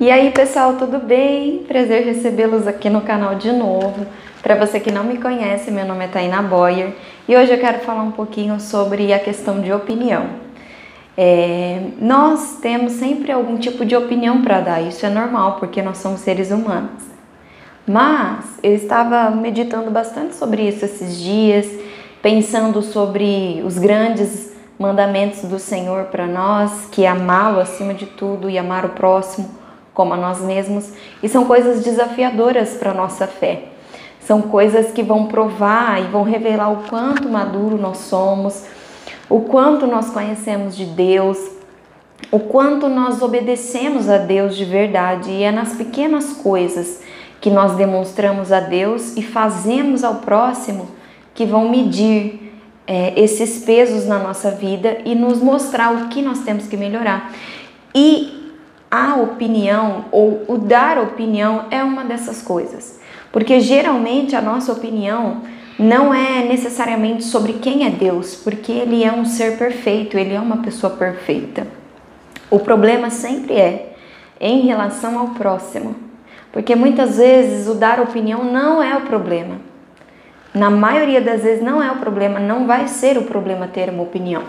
E aí, pessoal, tudo bem? Prazer recebê-los aqui no canal de novo. Para você que não me conhece, meu nome é Tainá Boyer e hoje eu quero falar um pouquinho sobre a questão de opinião. Nós temos sempre algum tipo de opinião para dar, isso é normal porque nós somos seres humanos. Mas eu estava meditando bastante sobre isso esses dias, pensando sobre os grandes mandamentos do Senhor para nós, que é amá-lo acima de tudo e amar o próximo como a nós mesmos, e são coisas desafiadoras para a nossa fé. São coisas que vão provar e vão revelar o quanto maduro nós somos, o quanto nós conhecemos de Deus, o quanto nós obedecemos a Deus de verdade. E é nas pequenas coisas que nós demonstramos a Deus e fazemos ao próximo que vão medir esses pesos na nossa vida e nos mostrar o que nós temos que melhorar. E a opinião ou o dar opinião é uma dessas coisas, porque geralmente a nossa opinião não é necessariamente sobre quem é Deus, porque Ele é um ser perfeito, Ele é uma pessoa perfeita. O problema sempre é em relação ao próximo, porque muitas vezes o dar opinião não é o problema. Na maioria das vezes não é o problema, não vai ser o problema ter uma opinião.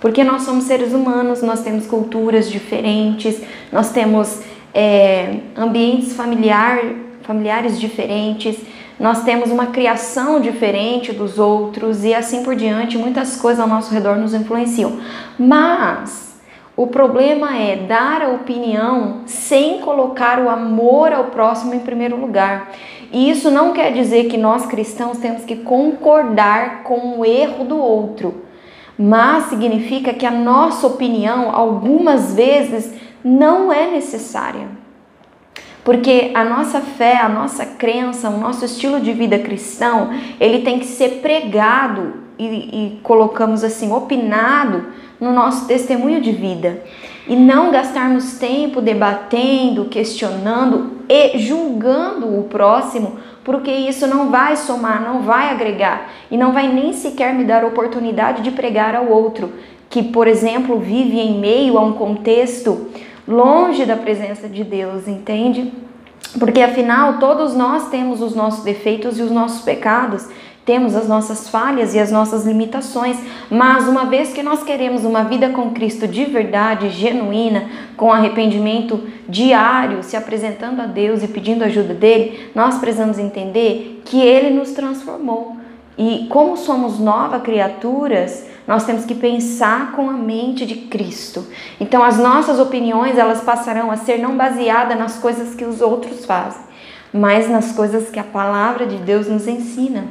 Porque nós somos seres humanos, nós temos culturas diferentes, nós temos ambientes familiares diferentes, nós temos uma criação diferente dos outros e assim por diante, muitas coisas ao nosso redor nos influenciam. Mas o problema é dar a opinião sem colocar o amor ao próximo em primeiro lugar. E isso não quer dizer que nós cristãos temos que concordar com o erro do outro, mas significa que a nossa opinião algumas vezes não é necessária. Porque a nossa fé, a nossa crença, o nosso estilo de vida cristão, ele tem que ser pregado e colocamos assim, opinado no nosso testemunho de vida. E não gastarmos tempo debatendo, questionando e julgando o próximo, porque isso não vai somar, não vai agregar e não vai nem sequer me dar oportunidade de pregar ao outro, que, por exemplo, vive em meio a um contexto longe da presença de Deus, entende? Porque afinal todos nós temos os nossos defeitos e os nossos pecados, temos as nossas falhas e as nossas limitações, mas uma vez que nós queremos uma vida com Cristo de verdade, genuína, com arrependimento diário, se apresentando a Deus e pedindo ajuda dele, nós precisamos entender que ele nos transformou. E como somos novas criaturas, nós temos que pensar com a mente de Cristo. Então as nossas opiniões, elas passarão a ser não baseadas nas coisas que os outros fazem, mas nas coisas que a palavra de Deus nos ensina.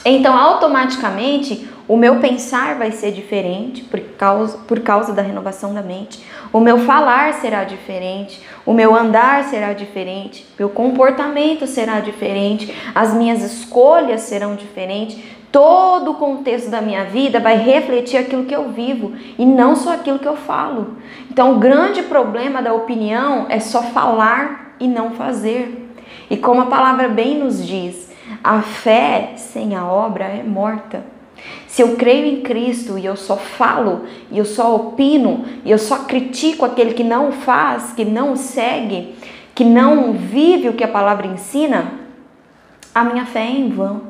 Então, automaticamente, o meu pensar vai ser diferente por causa da renovação da mente. O meu falar será diferente, o meu andar será diferente, meu comportamento será diferente, as minhas escolhas serão diferentes. Todo o contexto da minha vida vai refletir aquilo que eu vivo e não só aquilo que eu falo. Então, o grande problema da opinião é só falar e não fazer. E como a palavra bem nos diz, a fé sem a obra é morta. Se eu creio em Cristo e eu só falo, e eu só opino, e eu só critico aquele que não faz, que não segue, que não vive o que a palavra ensina, a minha fé é em vão.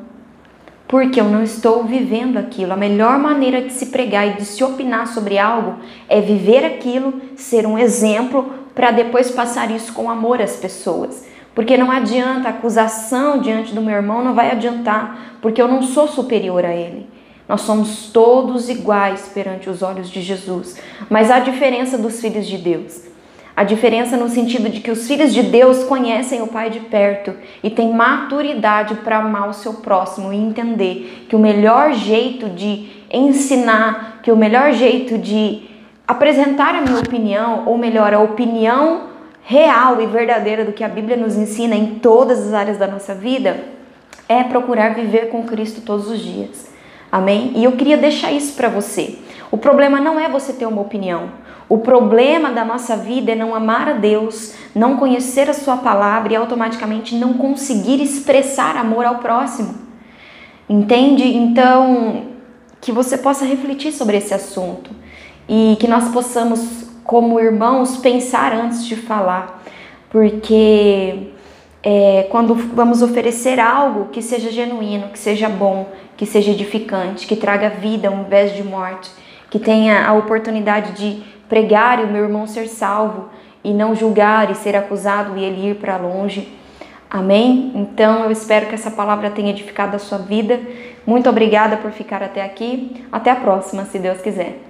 Porque eu não estou vivendo aquilo. A melhor maneira de se pregar e de se opinar sobre algo é viver aquilo, ser um exemplo, para depois passar isso com amor às pessoas. Porque não adianta, a acusação diante do meu irmão não vai adiantar, porque eu não sou superior a ele. Nós somos todos iguais perante os olhos de Jesus. Mas há diferença dos filhos de Deus. A diferença no sentido de que os filhos de Deus conhecem o Pai de perto e têm maturidade para amar o seu próximo e entender que o melhor jeito de ensinar, que o melhor jeito de apresentar a minha opinião, ou melhor, a opinião real e verdadeira do que a Bíblia nos ensina em todas as áreas da nossa vida, é procurar viver com Cristo todos os dias. Amém? E eu queria deixar isso para você. O problema não é você ter uma opinião. O problema da nossa vida é não amar a Deus, não conhecer a sua palavra e automaticamente não conseguir expressar amor ao próximo. Entende? Então, que você possa refletir sobre esse assunto e que nós possamos, como irmãos, pensar antes de falar. porque quando vamos oferecer algo que seja genuíno, que seja bom, que seja edificante, que traga vida ao invés de morte, que tenha a oportunidade de pregar e o meu irmão ser salvo e não julgar e ser acusado e ele ir para longe. Amém? Então eu espero que essa palavra tenha edificado a sua vida. Muito obrigada por ficar até aqui. Até a próxima, se Deus quiser.